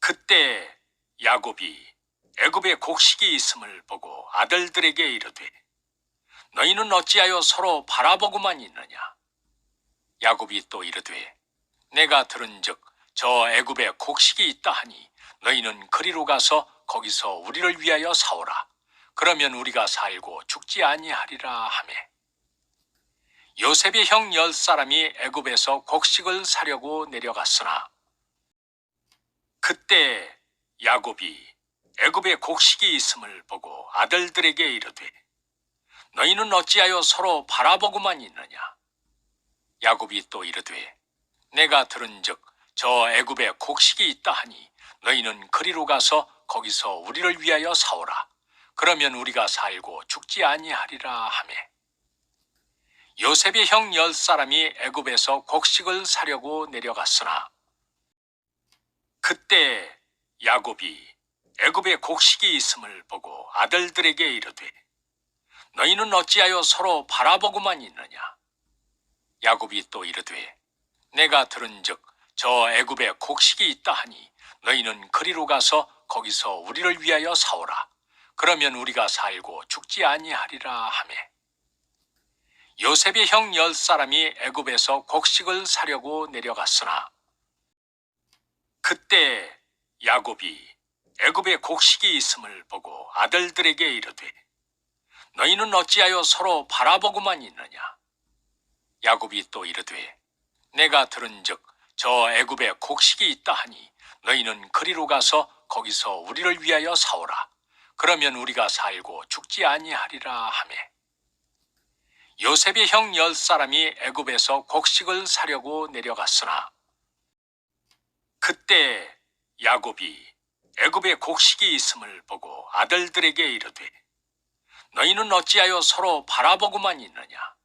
그때 야곱이 애굽에 곡식이 있음을 보고 아들들에게 이르되 너희는 어찌하여 서로 바라보고만 있느냐. 야곱이 또 이르되 내가 들은즉 저 애굽에 곡식이 있다 하니 너희는 그리로 가서 거기서 우리를 위하여 사오라. 그러면 우리가 살고 죽지 아니하리라 하매 요셉의 형 10사람이 애굽에서 곡식을 사려고 내려갔으나 그때 야곱이 애굽에 곡식이 있음을 보고 아들들에게 이르되 너희는 어찌하여 서로 바라보고만 있느냐. 야곱이 또 이르되 내가 들은즉 저 애굽에 곡식이 있다 하니 너희는 그리로 가서 거기서 우리를 위하여 사오라. 그러면 우리가 살고 죽지 아니하리라 하매 요셉의 형 10사람이 애굽에서 곡식을 사려고 내려갔으나 그때 야곱이 애굽에 곡식이 있음을 보고 아들들에게 이르되 너희는 어찌하여 서로 바라보고만 있느냐. 야곱이 또 이르되 내가 들은즉 저 애굽에 곡식이 있다 하니 너희는 그리로 가서 거기서 우리를 위하여 사오라. 그러면 우리가 살고 죽지 아니하리라 하매 요셉의 형 10사람이 애굽에서 곡식을 사려고 내려갔으나 그때 야곱이 애굽에 곡식이 있음을 보고 아들들에게 이르되 너희는 어찌하여 서로 바라보고만 있느냐. 야곱이 또 이르되 내가 들은즉 저 애굽에 곡식이 있다 하니 너희는 그리로 가서 거기서 우리를 위하여 사오라. 그러면 우리가 살고 죽지 아니하리라 하매 요셉의 형 10사람이 애굽에서 곡식을 사려고 내려갔으나 그때 야곱이 애굽에 곡식이 있음을 보고 아들들에게 이르되 너희는 어찌하여 서로 바라보고만 있느냐.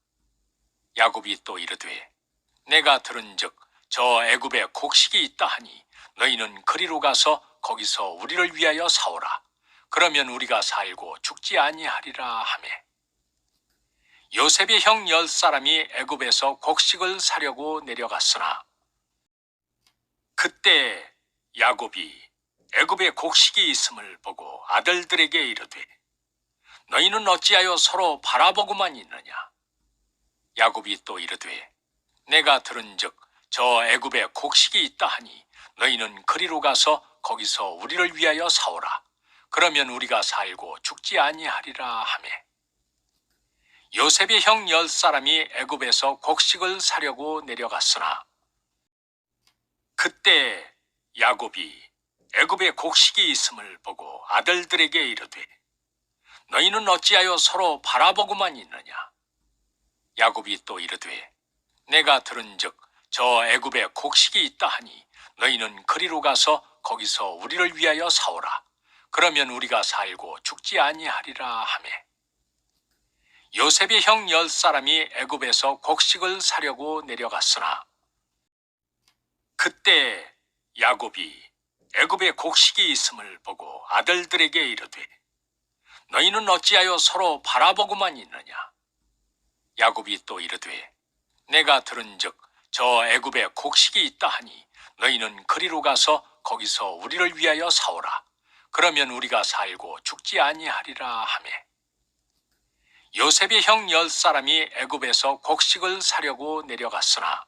야곱이 또 이르되 내가 들은즉 저 애굽에 곡식이 있다 하니 너희는 그리로 가서 거기서 우리를 위하여 사오라. 그러면 우리가 살고 죽지 아니하리라 하매 요셉의 형 10사람이 애굽에서 곡식을 사려고 내려갔으나 그때 야곱이 애굽에 곡식이 있음을 보고 아들들에게 이르되 너희는 어찌하여 서로 바라보고만 있느냐. 야곱이 또 이르되 내가 들은즉 저 애굽에 곡식이 있다 하니 너희는 그리로 가서 거기서 우리를 위하여 사오라. 그러면 우리가 살고 죽지 아니하리라 하매 요셉의 형 10사람이 애굽에서 곡식을 사려고 내려갔으나 그때 야곱이 애굽에 곡식이 있음을 보고 아들들에게 이르되 너희는 어찌하여 서로 바라보고만 있느냐. 야곱이 또 이르되 내가 들은즉 저 애굽에 곡식이 있다 하니 너희는 그리로 가서 거기서 우리를 위하여 사오라. 그러면 우리가 살고 죽지 아니하리라 하매 요셉의 형 10사람이 애굽에서 곡식을 사려고 내려갔으나 그때 야곱이 애굽에 곡식이 있음을 보고 아들들에게 이르되 너희는 어찌하여 서로 바라보고만 있느냐. 야곱이 또 이르되 내가 들은즉 저 애굽에 곡식이 있다 하니 너희는 그리로 가서 거기서 우리를 위하여 사오라. 그러면 우리가 살고 죽지 아니하리라 하매 요셉의 형 10사람이 애굽에서 곡식을 사려고 내려갔으나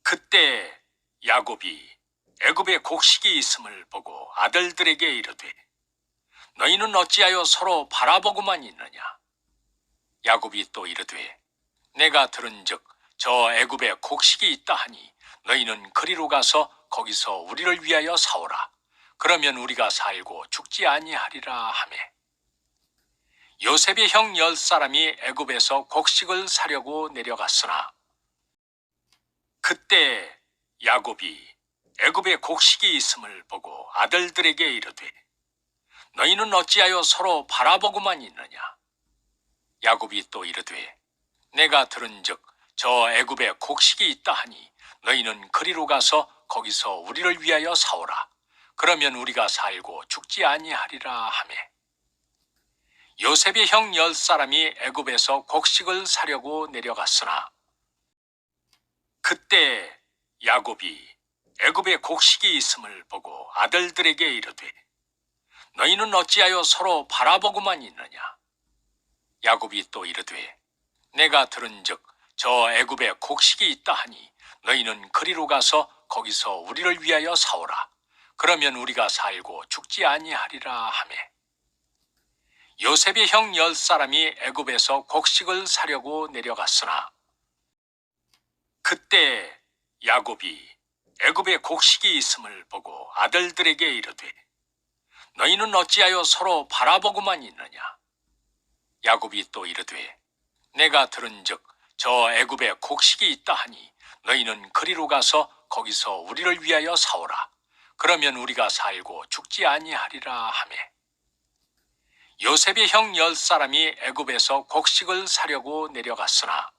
그때 야곱이 애굽에 곡식이 있음을 보고 아들들에게 이르되 너희는 어찌하여 서로 바라보고만 있느냐. 야곱이 또 이르되 내가 들은즉 저 애굽에 곡식이 있다 하니 너희는 그리로 가서 거기서 우리를 위하여 사오라. 그러면 우리가 살고 죽지 아니하리라 하매 요셉의 형 10사람이 애굽에서 곡식을 사려고 내려갔으나 그때 야곱이 애굽에 곡식이 있음을 보고 아들들에게 이르되 너희는 어찌하여 서로 바라보고만 있느냐. 야곱이 또 이르되 내가 들은즉 저 애굽에 곡식이 있다 하니 너희는 그리로 가서 거기서 우리를 위하여 사오라. 그러면 우리가 살고 죽지 아니하리라 하매 요셉의 형 10사람이 애굽에서 곡식을 사려고 내려갔으나 그때 야곱이 애굽에 곡식이 있음을 보고 아들들에게 이르되 너희는 어찌하여 서로 바라보고만 있느냐? 야곱이 또 이르되 내가 들은즉 저 애굽에 곡식이 있다 하니 너희는 그리로 가서 거기서 우리를 위하여 사오라. 그러면 우리가 살고 죽지 아니하리라 하매 요셉의 형 10사람이 애굽에서 곡식을 사려고 내려갔으나 그때 야곱이 애굽에 곡식이 있음을 보고 아들들에게 이르되 너희는 어찌하여 서로 바라보고만 있느냐? 야곱이 또 이르되 내가 들은즉 저 애굽에 곡식이 있다 하니 너희는 그리로 가서 거기서 우리를 위하여 사오라. 그러면 우리가 살고 죽지 아니하리라 하매 요셉의 형 10사람이 애굽에서 곡식을 사려고 내려갔으나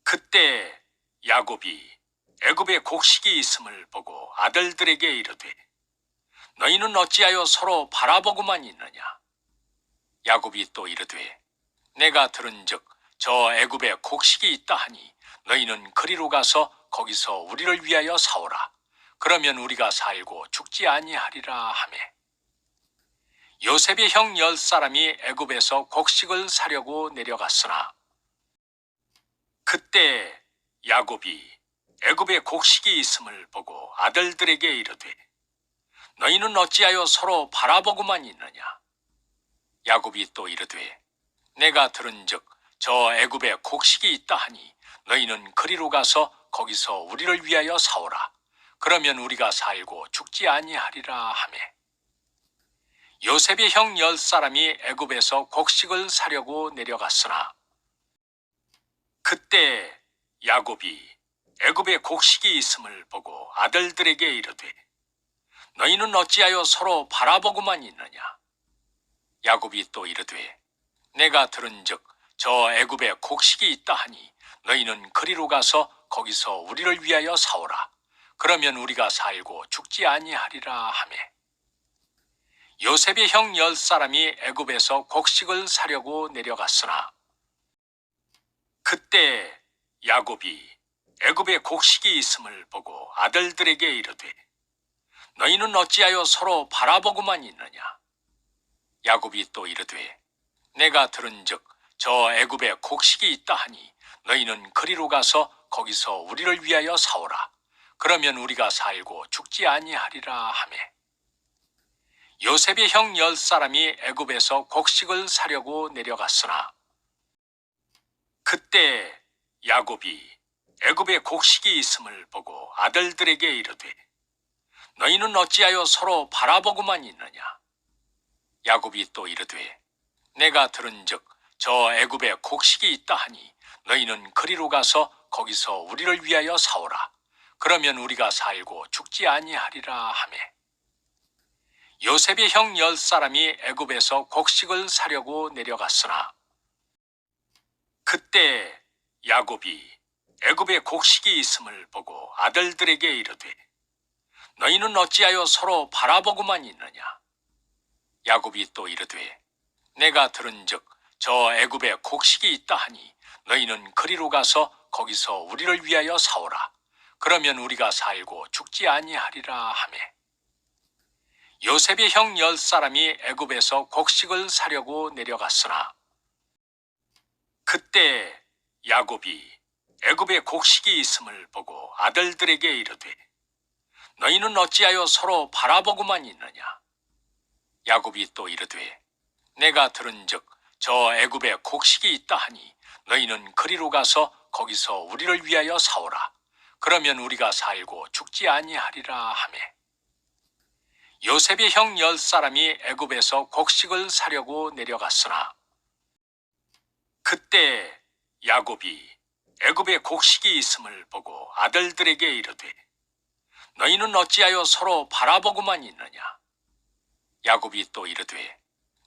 그때 야곱이 애굽에 곡식이 있음을 보고 아들들에게 이르되 너희는 어찌하여 서로 바라보고만 있느냐? 야곱이 또 이르되 내가 들은즉 저 애굽에 곡식이 있다 하니 너희는 그리로 가서 거기서 우리를 위하여 사오라. 그러면 우리가 살고 죽지 아니하리라 하매 요셉의 형 10사람이 애굽에서 곡식을 사려고 내려갔으나 그때 야곱이 애굽에 곡식이 있음을 보고 아들들에게 이르되 너희는 어찌하여 서로 바라보고만 있느냐? 야곱이 또 이르되 내가 들은즉 저 애굽에 곡식이 있다 하니 너희는 그리로 가서 거기서 우리를 위하여 사오라. 그러면 우리가 살고 죽지 아니하리라 하매 요셉의 형 10사람이 애굽에서 곡식을 사려고 내려갔으나 그때 야곱이 애굽에 곡식이 있음을 보고 아들들에게 이르되 너희는 어찌하여 서로 바라보고만 있느냐? 야곱이 또 이르되 내가 들은즉 저 애굽에 곡식이 있다 하니 너희는 그리로 가서 거기서 우리를 위하여 사오라. 그러면 우리가 살고 죽지 아니하리라 하매 요셉의 형 10사람이 애굽에서 곡식을 사려고 내려갔으나 그때 야곱이 애굽에 곡식이 있음을 보고 아들들에게 이르되 너희는 어찌하여 서로 바라보고만 있느냐? 야곱이 또 이르되 내가 들은즉 저 애굽에 곡식이 있다 하니 너희는 그리로 가서 거기서 우리를 위하여 사오라. 그러면 우리가 살고 죽지 아니하리라 하매 요셉의 형 10사람이 애굽에서 곡식을 사려고 내려갔으나 그때 야곱이 애굽에 곡식이 있음을 보고 아들들에게 이르되 너희는 어찌하여 서로 바라보고만 있느냐? 야곱이 또 이르되 내가 들은즉 저 애굽에 곡식이 있다 하니 너희는 그리로 가서 거기서 우리를 위하여 사오라. 그러면 우리가 살고 죽지 아니하리라 하매 요셉의 형 10사람이 애굽에서 곡식을 사려고 내려갔으나 그때 야곱이 애굽에 곡식이 있음을 보고 아들들에게 이르되 너희는 어찌하여 서로 바라보고만 있느냐? 야곱이 또 이르되 내가 들은즉 저 애굽에 곡식이 있다 하니 너희는 그리로 가서 거기서 우리를 위하여 사오라. 그러면 우리가 살고 죽지 아니하리라 하매 요셉의 형 10사람이 애굽에서 곡식을 사려고 내려갔으나 그때 야곱이 애굽에 곡식이 있음을 보고 아들들에게 이르되 너희는 어찌하여 서로 바라보고만 있느냐? 야곱이 또 이르되 내가 들은즉 저 애굽에 곡식이 있다 하니 너희는 그리로 가서 거기서 우리를 위하여 사오라. 그러면 우리가 살고 죽지 아니하리라 하매 요셉의 형 10사람이 애굽에서 곡식을 사려고 내려갔으나 그때 야곱이 애굽에 곡식이 있음을 보고 아들들에게 이르되 너희는 어찌하여 서로 바라보고만 있느냐? 야곱이 또 이르되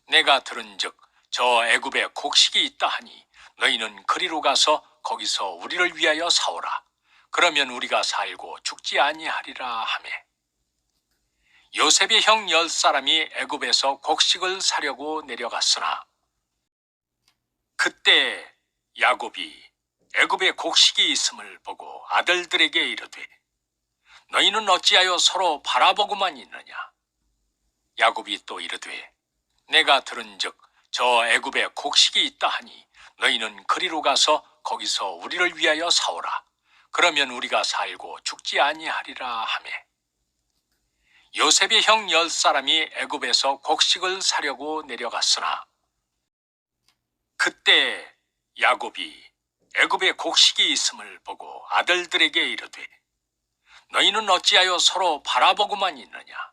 내가 들은즉 저 애굽에 곡식이 있다 하니 너희는 그리로 가서 거기서 우리를 위하여 사오라. 그러면 우리가 살고 죽지 아니하리라 하매 요셉의 형 10사람이 애굽에서 곡식을 사려고 내려갔으나 그때 야곱이 애굽에 곡식이 있음을 보고 아들들에게 이르되 너희는 어찌하여 서로 바라보고만 있느냐? 야곱이 또 이르되 내가 들은즉 저 애굽에 곡식이 있다 하니 너희는 그리로 가서 거기서 우리를 위하여 사오라. 그러면 우리가 살고 죽지 아니하리라 하매 요셉의 형 10사람이 애굽에서 곡식을 사려고 내려갔으나 그때 야곱이 애굽에 곡식이 있음을 보고 아들들에게 이르되 너희는 어찌하여 서로 바라보고만 있느냐?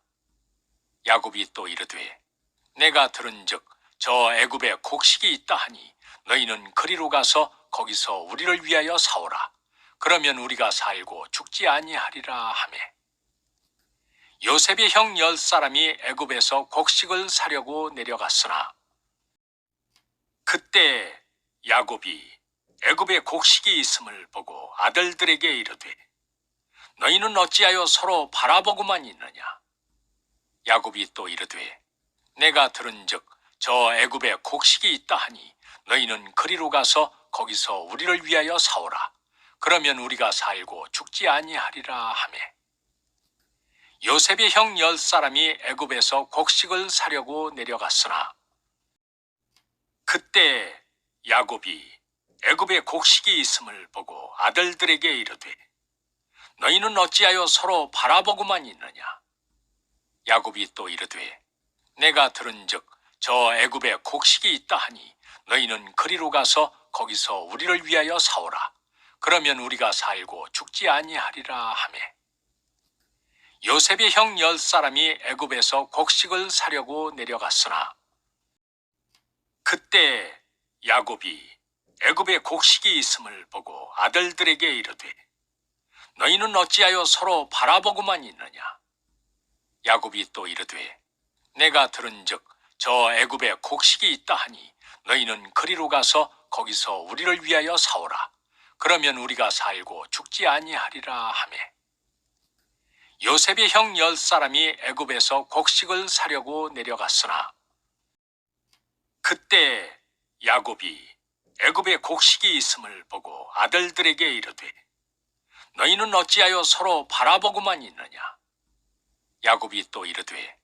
야곱이 또 이르되 내가 들은즉 저 애굽에 곡식이 있다 하니 너희는 그리로 가서 거기서 우리를 위하여 사오라. 그러면 우리가 살고 죽지 아니하리라 하매 요셉의 형 10사람이 애굽에서 곡식을 사려고 내려갔으나 그때 야곱이 애굽에 곡식이 있음을 보고 아들들에게 이르되 너희는 어찌하여 서로 바라보고만 있느냐? 야곱이 또 이르되 내가 들은즉 저 애굽에 곡식이 있다 하니 너희는 그리로 가서 거기서 우리를 위하여 사오라. 그러면 우리가 살고 죽지 아니하리라 하매 요셉의 형 10사람이 애굽에서 곡식을 사려고 내려갔으나 그때 야곱이 애굽에 곡식이 있음을 보고 아들들에게 이르되 너희는 어찌하여 서로 바라보고만 있느냐? 야곱이 또 이르되 내가 들은즉 저 애굽에 곡식이 있다 하니 너희는 그리로 가서 거기서 우리를 위하여 사오라. 그러면 우리가 살고 죽지 아니하리라 하매 요셉의 형 10사람이 애굽에서 곡식을 사려고 내려갔으나 그때 야곱이 애굽에 곡식이 있음을 보고 아들들에게 이르되 너희는 어찌하여 서로 바라보고만 있느냐? 야곱이 또 이르되 내가 들은즉 저 애굽에 곡식이 있다 하니 너희는 그리로 가서 거기서 우리를 위하여 사오라. 그러면 우리가 살고 죽지 아니하리라 하매 요셉의 형 10사람이 애굽에서 곡식을 사려고 내려갔으나 그때 야곱이 애굽에 곡식이 있음을 보고 아들들에게 이르되 너희는 어찌하여 서로 바라보고만 있느냐? 야곱이 또 이르되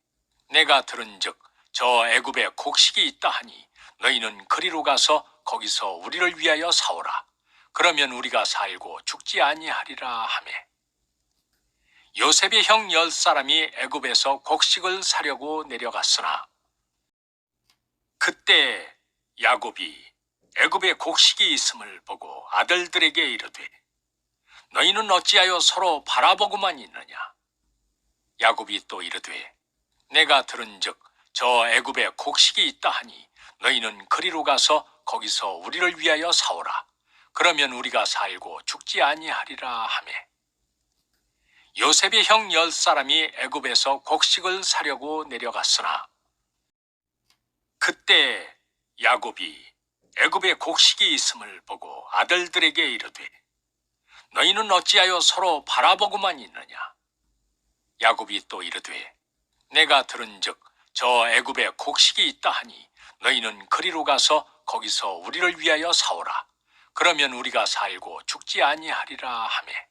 내가 들은즉 저 애굽에 곡식이 있다 하니 너희는 그리로 가서 거기서 우리를 위하여 사오라. 그러면 우리가 살고 죽지 아니하리라 하매 요셉의 형 10사람이 애굽에서 곡식을 사려고 내려갔으나 그때 야곱이 애굽에 곡식이 있음을 보고 아들들에게 이르되 너희는 어찌하여 서로 바라보고만 있느냐? 야곱이 또 이르되 내가 들은즉 저 애굽에 곡식이 있다 하니 너희는 그리로 가서 거기서 우리를 위하여 사오라. 그러면 우리가 살고 죽지 아니하리라 하매 요셉의 형 10사람이 애굽에서 곡식을 사려고 내려갔으나 그때 야곱이 애굽에 곡식이 있음을 보고 아들들에게 이르되 너희는 어찌하여 서로 바라보고만 있느냐? 야곱이 또 이르되 내가 들은즉 저 애굽에 곡식이 있다 하니 너희는 그리로 가서 거기서 우리를 위하여 사오라. 그러면 우리가 살고 죽지 아니하리라 하매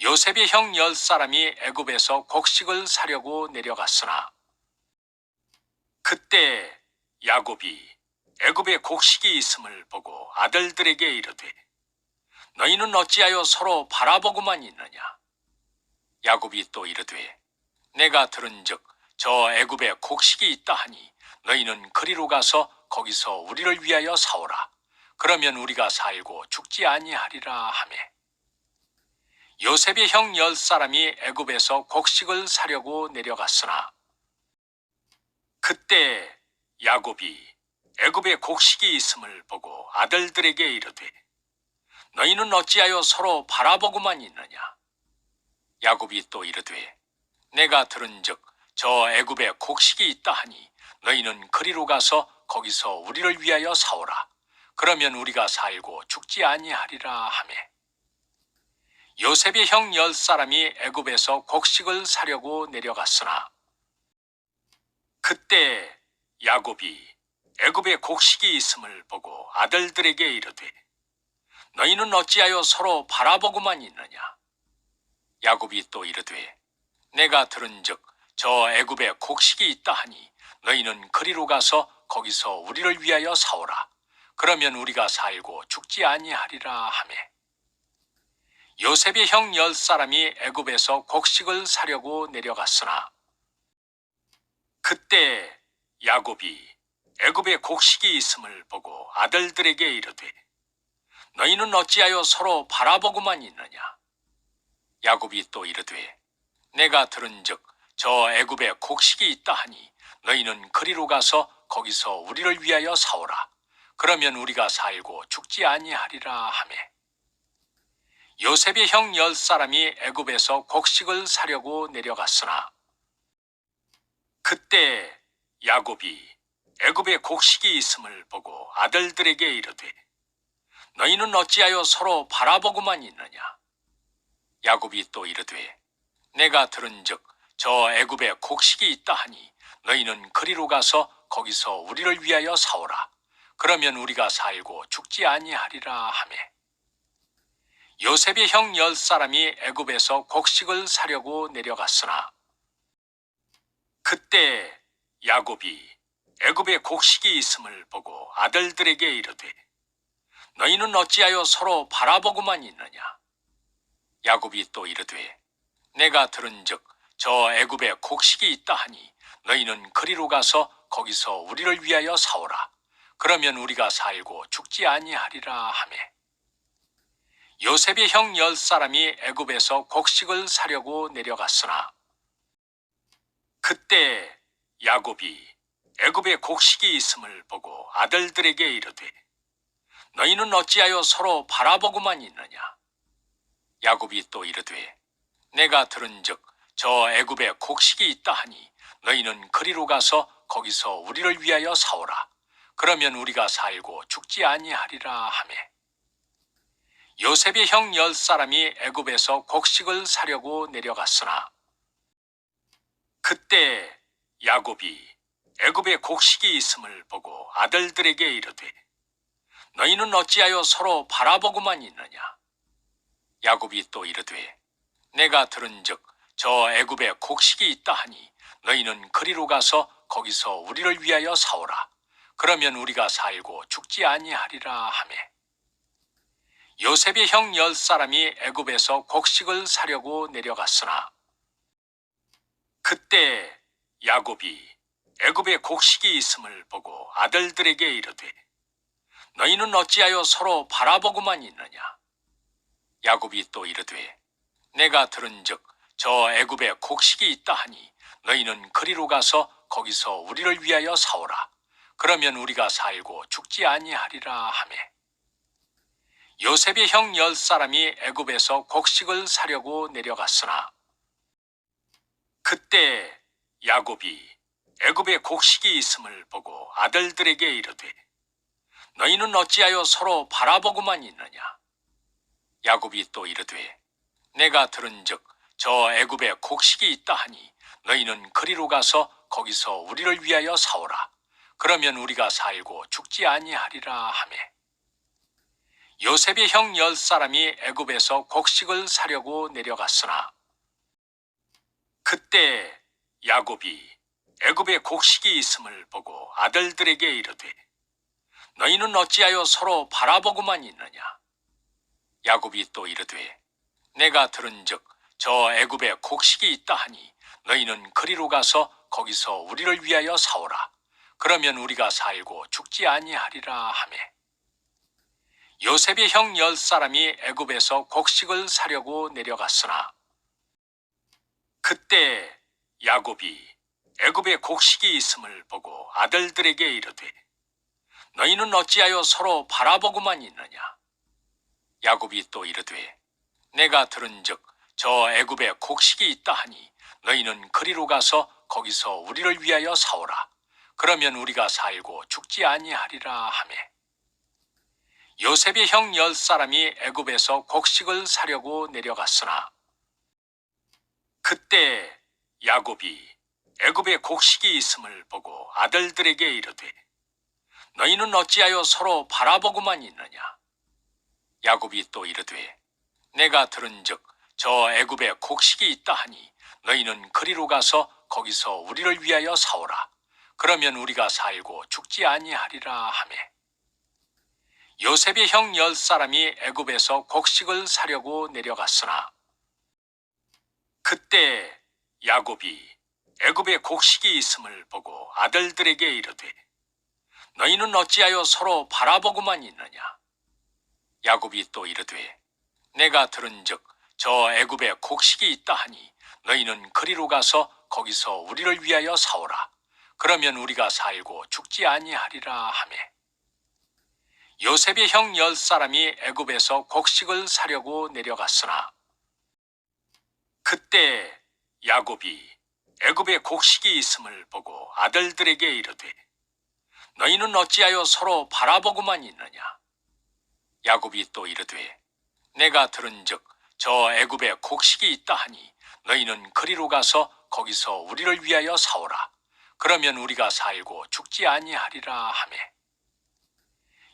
요셉의 형 10사람이 애굽에서 곡식을 사려고 내려갔으나 그때 야곱이 애굽에 곡식이 있음을 보고 아들들에게 이르되 너희는 어찌하여 서로 바라보고만 있느냐? 야곱이 또 이르되 내가 들은즉 저 애굽에 곡식이 있다 하니 너희는 그리로 가서 거기서 우리를 위하여 사오라. 그러면 우리가 살고 죽지 아니하리라 하매 요셉의 형 10사람이 애굽에서 곡식을 사려고 내려갔으나 그때 야곱이 애굽에 곡식이 있음을 보고 아들들에게 이르되 너희는 어찌하여 서로 바라보고만 있느냐? 야곱이 또 이르되 내가 들은즉 저 애굽에 곡식이 있다 하니 너희는 그리로 가서 거기서 우리를 위하여 사오라. 그러면 우리가 살고 죽지 아니하리라 하매 요셉의 형 10사람이 애굽에서 곡식을 사려고 내려갔으나 그때 야곱이 애굽에 곡식이 있음을 보고 아들들에게 이르되 너희는 어찌하여 서로 바라보고만 있느냐? 야곱이 또 이르되 내가 들은즉 저 애굽에 곡식이 있다 하니 너희는 그리로 가서 거기서 우리를 위하여 사오라. 그러면 우리가 살고 죽지 아니하리라 하매 요셉의 형 10사람이 애굽에서 곡식을 사려고 내려갔으나 그때 야곱이 애굽에 곡식이 있음을 보고 아들들에게 이르되 너희는 어찌하여 서로 바라보고만 있느냐. 야곱이 또 이르되 내가 들은즉 저 애굽에 곡식이 있다 하니 너희는 그리로 가서 거기서 우리를 위하여 사오라. 그러면 우리가 살고 죽지 아니하리라 하매 요셉의 형 10사람이 애굽에서 곡식을 사려고 내려갔으나 그때 야곱이 애굽에 곡식이 있음을 보고 아들들에게 이르되 너희는 어찌하여 서로 바라보고만 있느냐. 야곱이 또 이르되 내가 들은즉 저 애굽에 곡식이 있다 하니 너희는 그리로 가서 거기서 우리를 위하여 사오라. 그러면 우리가 살고 죽지 아니하리라 하매 요셉의 형 10사람이 애굽에서 곡식을 사려고 내려갔으나 그때 야곱이 애굽에 곡식이 있음을 보고 아들들에게 이르되 너희는 어찌하여 서로 바라보고만 있느냐. 야곱이 또 이르되 내가 들은즉 저 애굽에 곡식이 있다 하니 너희는 그리로 가서 거기서 우리를 위하여 사오라. 그러면 우리가 살고 죽지 아니하리라 하매 요셉의 형 10사람이 애굽에서 곡식을 사려고 내려갔으나 그때 야곱이 애굽에 곡식이 있음을 보고 아들들에게 이르되 너희는 어찌하여 서로 바라보고만 있느냐. 야곱이 또 이르되 내가 들은즉 저 애굽에 곡식이 있다 하니 너희는 그리로 가서 거기서 우리를 위하여 사오라. 그러면 우리가 살고 죽지 아니하리라 하매 요셉의 형 10사람이 애굽에서 곡식을 사려고 내려갔으나 그때 야곱이 애굽에 곡식이 있음을 보고 아들들에게 이르되 너희는 어찌하여 서로 바라보고만 있느냐. 야곱이 또 이르되 내가 들은즉 저 애굽에 곡식이 있다 하니 너희는 그리로 가서 거기서 우리를 위하여 사오라. 그러면 우리가 살고 죽지 아니하리라 하매 요셉의 형 10사람이 애굽에서 곡식을 사려고 내려갔으나 그때 야곱이 애굽에 곡식이 있음을 보고 아들들에게 이르되 너희는 어찌하여 서로 바라보고만 있느냐. 야곱이 또 이르되 내가 들은즉 저 애굽에 곡식이 있다 하니 너희는 그리로 가서 거기서 우리를 위하여 사오라. 그러면 우리가 살고 죽지 아니하리라 하매 요셉의 형 10사람이 애굽에서 곡식을 사려고 내려갔으나 그때 야곱이 애굽에 곡식이 있음을 보고 아들들에게 이르되 너희는 어찌하여 서로 바라보고만 있느냐. 야곱이 또 이르되 내가 들은즉 저 애굽에 곡식이 있다 하니 너희는 그리로 가서 거기서 우리를 위하여 사오라. 그러면 우리가 살고 죽지 아니하리라 하매 요셉의 형 10사람이 애굽에서 곡식을 사려고 내려갔으나 그때 야곱이 애굽에 곡식이 있음을 보고 아들들에게 이르되 너희는 어찌하여 서로 바라보고만 있느냐. 야곱이 또 이르되 내가 들은즉 저 애굽에 곡식이 있다 하니 너희는 그리로 가서 거기서 우리를 위하여 사오라. 그러면 우리가 살고 죽지 아니하리라 하매 요셉의 형 10사람이 애굽에서 곡식을 사려고 내려갔으나 그때 야곱이 애굽에 곡식이 있음을 보고 아들들에게 이르되 너희는 어찌하여 서로 바라보고만 있느냐. 야곱이 또 이르되 내가 들은즉 저 애굽에 곡식이 있다 하니 너희는 그리로 가서 거기서 우리를 위하여 사오라. 그러면 우리가 살고 죽지 아니하리라 하매 요셉의 형 10사람이 애굽에서 곡식을 사려고 내려갔으나 그때 야곱이 애굽에 곡식이 있음을 보고 아들들에게 이르되 너희는 어찌하여 서로 바라보고만 있느냐. 야곱이 또 이르되 내가 들은즉 저 애굽에 곡식이 있다 하니 너희는 그리로 가서 거기서 우리를 위하여 사오라. 그러면 우리가 살고 죽지 아니하리라 하매. 요셉의 형 10사람이 애굽에서 곡식을 사려고 내려갔으나 그때 야곱이 애굽에 곡식이 있음을 보고 아들들에게 이르되 너희는 어찌하여 서로 바라보고만 있느냐. 야곱이 또 이르되 내가 들은즉 저 애굽에 곡식이 있다 하니 너희는 그리로 가서 거기서 우리를 위하여 사오라. 그러면 우리가 살고 죽지 아니하리라 하매. 요셉의 형 10사람이 애굽에서 곡식을 사려고 내려갔으나 그때 야곱이 애굽에 곡식이 있음을 보고 아들들에게 이르되 너희는 어찌하여 서로 바라보고만 있느냐. 야곱이 또 이르되 내가 들은즉 저 애굽에 곡식이 있다 하니 너희는 그리로 가서 거기서 우리를 위하여 사오라. 그러면 우리가 살고 죽지 아니하리라 하매.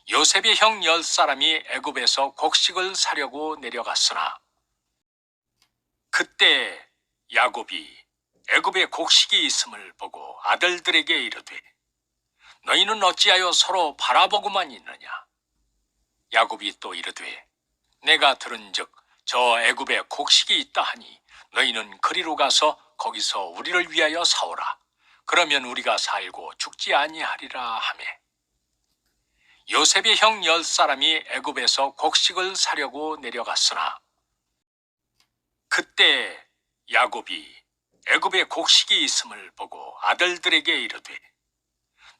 요셉의 형 10사람이 애굽에서 곡식을 사려고 내려갔으나 그때 야곱이 애굽에 곡식이 있음을 보고 아들들에게 이르되 너희는 어찌하여 서로 바라보고만 있느냐. 야곱이 또 이르되 내가 들은즉 저 애굽에 곡식이 있다 하니 너희는 그리로 가서 거기서 우리를 위하여 사오라. 그러면 우리가 살고 죽지 아니하리라 하매. 요셉의 형 10사람이 애굽에서 곡식을 사려고 내려갔으나 그때 야곱이 애굽에 곡식이 있음을 보고 아들들에게 이르되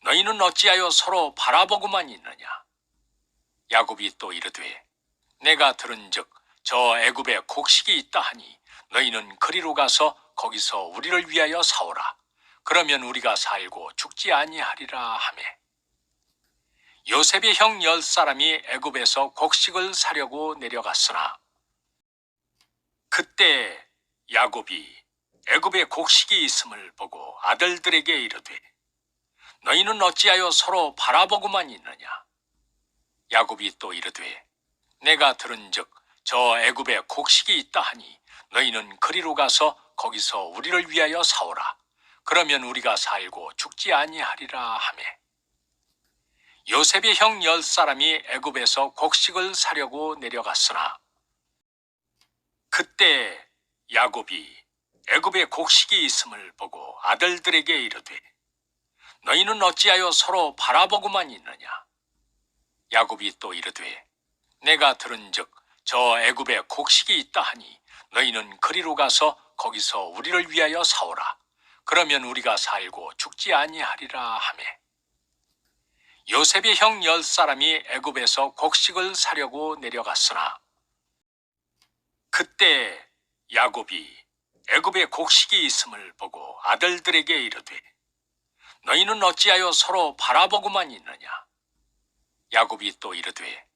너희는 어찌하여 서로 바라보고만 있느냐. 야곱이 또 이르되 내가 들은즉 저 애굽에 곡식이 있다 하니 너희는 그리로 가서 거기서 우리를 위하여 사오라. 그러면 우리가 살고 죽지 아니하리라 하매. 요셉의 형 10사람이 애굽에서 곡식을 사려고 내려갔으나 그때 야곱이 애굽에 곡식이 있음을 보고 아들들에게 이르되 너희는 어찌하여 서로 바라보고만 있느냐. 야곱이 또 이르되 내가 들은즉 저 애굽에 곡식이 있다 하니 너희는 그리로 가서 거기서 우리를 위하여 사오라. 그러면 우리가 살고 죽지 아니하리라 하매. 요셉의 형 10사람이 애굽에서 곡식을 사려고 내려갔으나 그때 야곱이 애굽에 곡식이 있음을 보고 아들들에게 이르되 너희는 어찌하여 서로 바라보고만 있느냐. 야곱이 또 이르되 내가 들은즉 저 애굽에 곡식이 있다 하니 너희는 그리로 가서 거기서 우리를 위하여 사오라. 그러면 우리가 살고 죽지 아니하리라 하매. 요셉의 형 10사람이 애굽에서 곡식을 사려고 내려갔으나 그때 야곱이 애굽에 곡식이 있음을 보고 아들들에게 이르되 너희는 어찌하여 서로 바라보고만 있느냐. 야곱이 또 이르되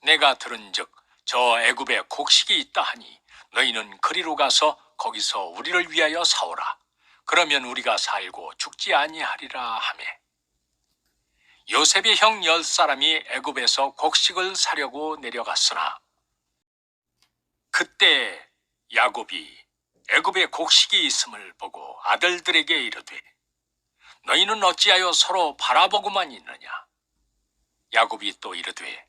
내가 들은즉 저 애굽에 곡식이 있다 하니 너희는 그리로 가서 거기서 우리를 위하여 사오라. 그러면 우리가 살고 죽지 아니하리라 하매. 요셉의 형 10사람이 애굽에서 곡식을 사려고 내려갔으나 그때 야곱이 애굽에 곡식이 있음을 보고 아들들에게 이르되 너희는 어찌하여 서로 바라보고만 있느냐. 야곱이 또 이르되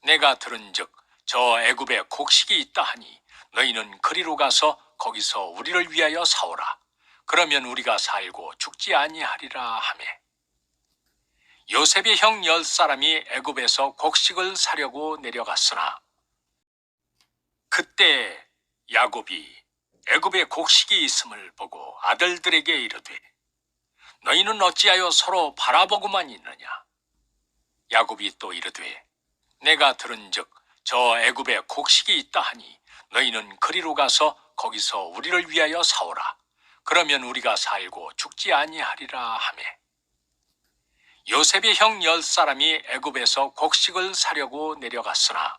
내가 들은즉 저 애굽에 곡식이 있다 하니 너희는 그리로 가서 거기서 우리를 위하여 사오라. 그러면 우리가 살고 죽지 아니하리라 하매. 요셉의 형 10사람이 애굽에서 곡식을 사려고 내려갔으나 그때 야곱이 애굽에 곡식이 있음을 보고 아들들에게 이르되 너희는 어찌하여 서로 바라보고만 있느냐. 야곱이 또 이르되 내가 들은즉 저 애굽에 곡식이 있다 하니 너희는 그리로 가서 거기서 우리를 위하여 사오라. 그러면 우리가 살고 죽지 아니하리라 하매. 요셉의 형 10사람이 애굽에서 곡식을 사려고 내려갔으나